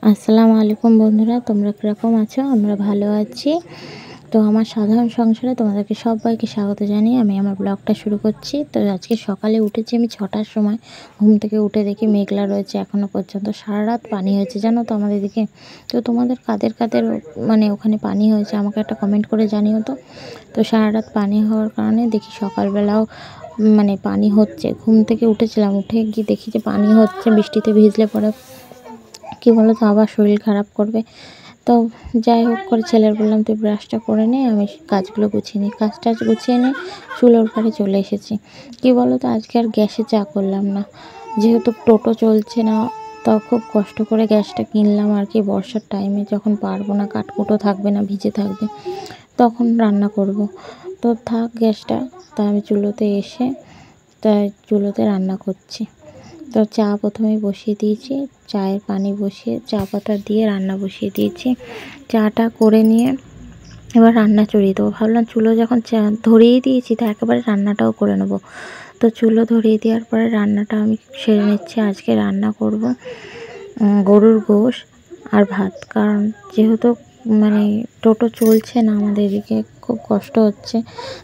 আসসালামু আলাইকুম বন্ধুরা, তোমরা কীরকম আছো? আমরা ভালো আছি। তো আমার সাধারণ সংসারে তোমাদেরকে সবাইকে স্বাগত জানিয়ে আমি আমার ব্লগটা শুরু করছি। তো আজকে সকালে উঠেছি আমি 6টার সময়। ঘুম থেকে উঠে দেখি মেঘলা রয়েছে এখনও পর্যন্ত। সারা রাত পানি হয়েছে জানো তো আমাদের দিকে। তো তোমাদের কাদের কাদের মানে ওখানে পানি হয়েছে আমাকে একটা কমেন্ট করে জানিও তো। তো সারা রাত পানি হওয়ার কারণে দেখি সকালবেলাও মানে পানি হচ্ছে। ঘুম থেকে উঠেছিলাম, উঠে গিয়ে দেখি যে পানি হচ্ছে। বৃষ্টিতে ভিজলে পরে কী বলো তো আবার শরীর খারাপ করবে। তো যাই হোক করে ছেলের বললাম তুই ব্রাশটা করে নে, আমি কাজগুলো গুছিয়ে নিই। কাজটা গুছিয়ে নিয়ে চুলোর পাড়ে চলে এসেছি। কী বলো তো আজকে আর গ্যাসে চা করলাম না, যেহেতু টোটো চলছে না। তো খুব কষ্ট করে গ্যাসটা কিনলাম আর কি। বর্ষার টাইমে যখন পারবো না, কাঠকুটো থাকবে না, ভিজে থাকবে, তখন রান্না করব। তো থাক গ্যাসটা। তা আমি চুলোতে এসে তাই চুলোতে রান্না করছি। তো চা প্রথমে বসিয়ে দিয়েছি, চায়ের পানি বসিয়ে চা পাতা দিয়ে রান্না বসিয়ে দিয়েছি। চাটা করে নিয়ে এবার রান্না চড়িয়ে দেবো। ভাবলাম চুলো যখন চা ধরিয়ে দিয়েছি তা একেবারে রান্নাটাও করে নেবো। তো চুলো ধরিয়ে দেওয়ার পরে রান্নাটা আমি সেরে নিচ্ছি। আজকে রান্না করব গরুর গোশ আর ভাত, কারণ যেহেতু মানে টোটো চলছে না আমাদের এদিকে, খুব কষ্ট হচ্ছে।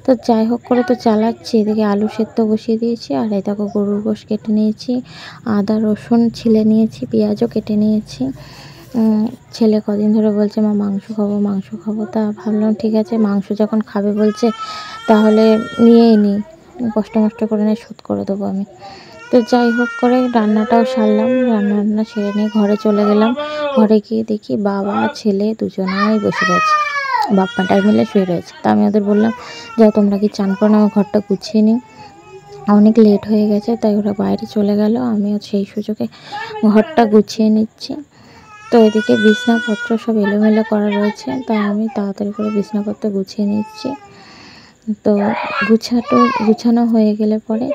তো যাই হোক করে তো চালাচ্ছি। এদিকে আলু সেদ্ধ বসিয়ে দিয়েছি, আর এই দেখো গরুর গোশ কেটে নিয়েছি, আদা রসুন ছিলে নিয়েছি, পেঁয়াজও কেটে নিয়েছি। ছেলে কদিন ধরে বলছে মা মাংস খাবো মাংস খাবো। তা ভাবলাম ঠিক আছে, মাংস যখন খাবে বলছে তাহলে নিয়েই নিই, কষ্ট মষ্ট করে নিয়ে শোধ করে দেবো আমি। তো যাই হোক করে রান্নাটাও সারলাম, রান্না সেরে নিয়ে ঘরে চলে গেলাম। ঘরে গিয়ে দেখি বাবা ছেলে দুজনেই বসে রয়েছে, বাপ্পাটাই মিলে শুয়ে রয়েছে। তা আমি ওদের বললাম যাও তোমরা কি চান করো না, আমার ঘরটা গুছিয়ে নিই, অনেক লেট হয়ে গেছে। তাই ওরা বাইরে চলে গেল, আমিও সেই সুযোগে ঘরটা গুছিয়ে নিচ্ছি। তো এদিকে বিছনাপত্র সব এলোমেলো করা রয়েছে, তাই আমি তাড়াতাড়ি করে বিছনাপত্র গুছিয়ে নিচ্ছি। তো গুছানো হয়ে গেলে পরে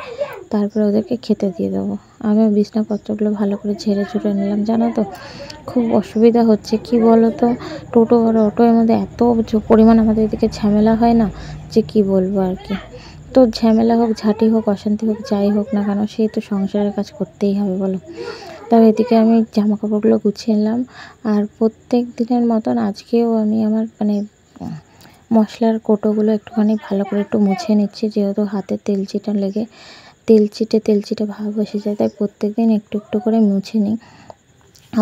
তারপরে ওদেরকে খেতে দিয়ে দেবো। আমি বিছনাপত্রগুলো ভালো করে ঝেড়ে ঝুড়ে নিলাম। জানো তো খুব অসুবিধা হচ্ছে, কি বলো তো, টোটো আর অটোর মধ্যে এত পরিমাণ আমাদের এদিকে ঝামেলা হয় না যে কি বলবো আর কি। তো ঝামেলা হোক, ঝাঁটি হোক, অশান্তি হোক, যাই হোক না কেন, সেই তো সংসারের কাজ করতেই হবে বলো। তবে এদিকে আমি জামা কাপড়গুলো গুছিয়ে নিলাম। আর প্রত্যেক দিনের মতন আজকেও আমি আমার মানে মশলার কৌটোগুলো একটুখানি ভালো করে একটু মুছে নিচ্ছি, যেহেতু হাতে তেল চিটে ভাব এসে যায়, তাই প্রত্যেক দিন একটু একটু করে মুছে নিই।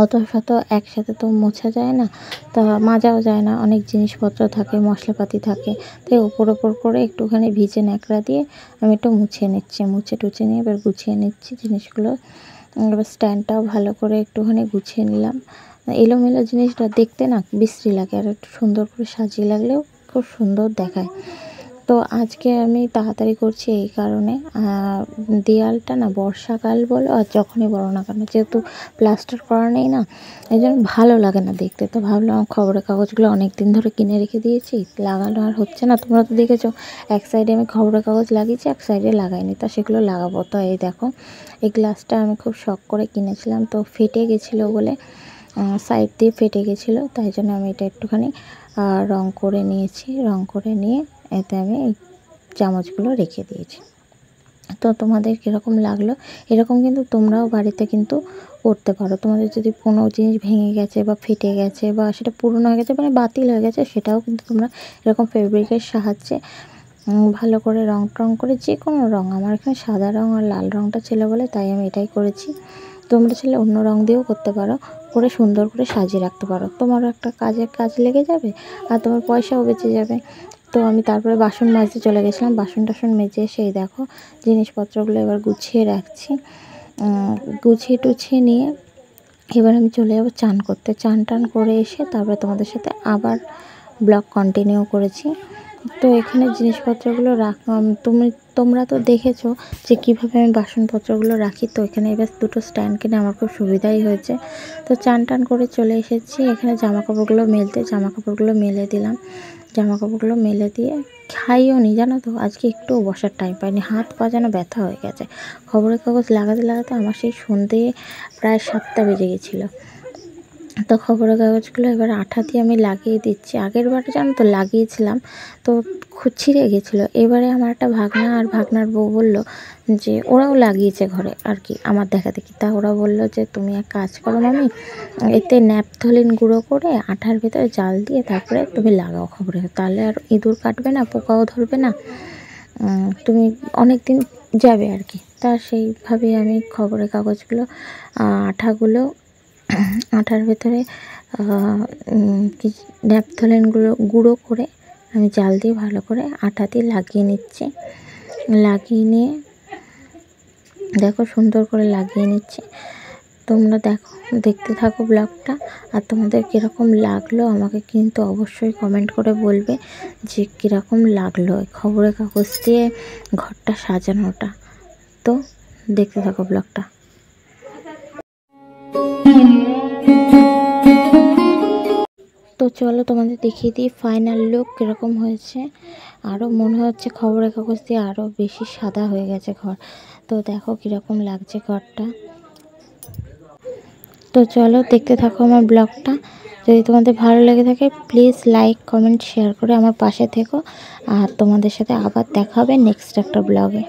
অত শত একসাথে তো মোছা যায় না, তা মাজাও যায় না, অনেক জিনিসপত্র থাকে, মশলাপাতি থাকে, তাই ওপর করে একটুখানি ভিজে ন্যাকড়া দিয়ে আমি একটু মুছে নিচ্ছি। মুছে টুছে নিয়ে এবার গুছিয়ে নিচ্ছি জিনিসগুলো। এবার স্ট্যান্ডটাও ভালো করে একটুখানি গুছিয়ে নিলাম। এলোমেলো জিনিসটা দেখতে না বিশ্রী লাগে, আর একটু সুন্দর করে সাজিয়ে লাগলেও খুব সুন্দর দেখায়। তো আজকে আমি তাড়াতাড়ি করছি এই কারণে, দেয়ালটা না বর্ষাকাল বলো আর যখনই বলো না কেন, যেহেতু প্লাস্টার করা নেই না, এই জন্য ভালো লাগে না দেখতে। তো ভাবলাম খবরের কাগজগুলো অনেক দিন ধরে কিনে রেখে দিয়েছি, লাগানো আর হচ্ছে না। তোমরা তো দেখেছো এক সাইডে আমি খবরের কাগজ লাগিয়েছি, এক সাইডে লাগাইনি, তা সেগুলো লাগাবো। তো এই দেখো এই গ্লাসটা আমি খুব শখ করে কিনেছিলাম, তো ফেটে গেছিলো বলে, সাইড দিয়ে ফেটে গেছিলো, তাই জন্য আমি এটা একটুখানি রং করে নিয়েছি। রং করে নিয়ে এতে আমি এই চামচগুলো রেখে দিয়েছি। তো তোমাদের কীরকম লাগলো, এরকম কিন্তু তোমরাও বাড়িতে কিন্তু করতে পারো। তোমাদের যদি কোনো জিনিস ভেঙে গেছে বা ফেটে গেছে বা সেটা পুরনো হয়ে গেছে, মানে বাতিল হয়ে গেছে, সেটাও কিন্তু তোমরা এরকম ফেব্রিকের সাহায্যে ভালো করে রং করে, যে কোনো রং, আমার এখানে সাদা রং আর লাল রংটা ছিল বলে তাই আমি এটাই করেছি। তোমরা চাইলে অন্য রং দিয়েও করতে পারো, করে সুন্দর করে সাজিয়ে রাখতে পারো। তোমারও একটা কাজ লেগে যাবে আর তোমার পয়সাও বেঁচে যাবে। তো আমি তারপরে বাসন মাজতে চলে গেছিলাম। বাসন টাসন মেজে এসে এই দেখো জিনিসপত্রগুলো এবার গুছিয়ে রাখছি। গুছিয়ে টুছিয়ে নিয়ে এবার আমি চলে যাবো চান করতে। চান টান করে এসে তারপরে তোমাদের সাথে আবার ব্লগ কন্টিনিউ করেছি। তো এখানে জিনিসপত্রগুলো তোমরা তো দেখেছো যে কীভাবে আমি বাসনপত্রগুলো রাখি। তো এখানে এবার দুটো স্ট্যান্ড কিনে আমার খুব সুবিধাই হয়েছে। তো চান টান করে চলে এসেছি এখানে জামাকাপড়গুলো মেলতে। জামাকাপড়গুলো মেলে দিলাম। জামাকাপড়গুলো মেলে দিয়ে খাইও নি, জানো তো আজকে একটুও বসার টাইম পাইনি, হাত পা যেন ব্যথা হয়ে গেছে। খবরের কাগজ লাগাতে লাগাতে আমার সেই সন্ধে প্রায় 7টা বেজে গেছিলো। তো খবরের কাগজগুলো এবার আঠা দিয়ে আমি লাগিয়ে দিচ্ছি। আগের বারে জানো তো লাগিয়েছিলাম, তো ছিঁড়ে গেছিলো। এবারে আমার একটা ভাগনা আর ভাগনার বউ বললো যে ওরাও লাগিয়েছে ঘরে আর কি আমার দেখা দেখি। তা ওরা বললো যে তুমি এক কাজ করো মামি, এতে ন্যাপথলিন গুঁড়ো করে আঠার ভেতরে জাল দিয়ে তারপরে তুমি লাগাও খবরে, তাহলে আর ইঁদুর কাটবে না, পোকাও ধরবে না, তুমি অনেক দিন যাবে আর কি। তা সেইভাবে আমি খবরের কাগজগুলো আঠাগুলো আঠার ভেতরে ন্যাপথলিনগুলো গুঁড়ো করে আমি জাল দিয়ে ভালো করে আটা দিয়ে লাগিয়ে নিচ্ছি। লাগিয়ে নিয়ে দেখো সুন্দর করে লাগিয়ে নিচ্ছি। তোমরা দেখতে থাকো ব্লগটা। আর তোমাদের কীরকম লাগলো আমাকে কিন্তু অবশ্যই কমেন্ট করে বলবে যে কীরকম লাগলো খবরের কাগজ দিয়ে ঘরটা সাজানোটা। তো দেখতে থাকো ব্লগটা। তো চলো তোমাদের দেখিয়ে দিই ফাইনাল লুক কীরকম হয়েছে। আরও মনে হচ্ছে খবরের কাগজ দিয়ে আরও বেশি সাদা হয়ে গেছে ঘর। তো দেখো কীরকম লাগছে ঘরটা। তো চলো দেখতে থাকো আমার ব্লগটা। যদি তোমাদের ভালো লেগে থাকে প্লিজ লাইক কমেন্ট শেয়ার করে আমার পাশে থেকো। আর তোমাদের সাথে আবার দেখা হবে নেক্সট একটা ব্লগে।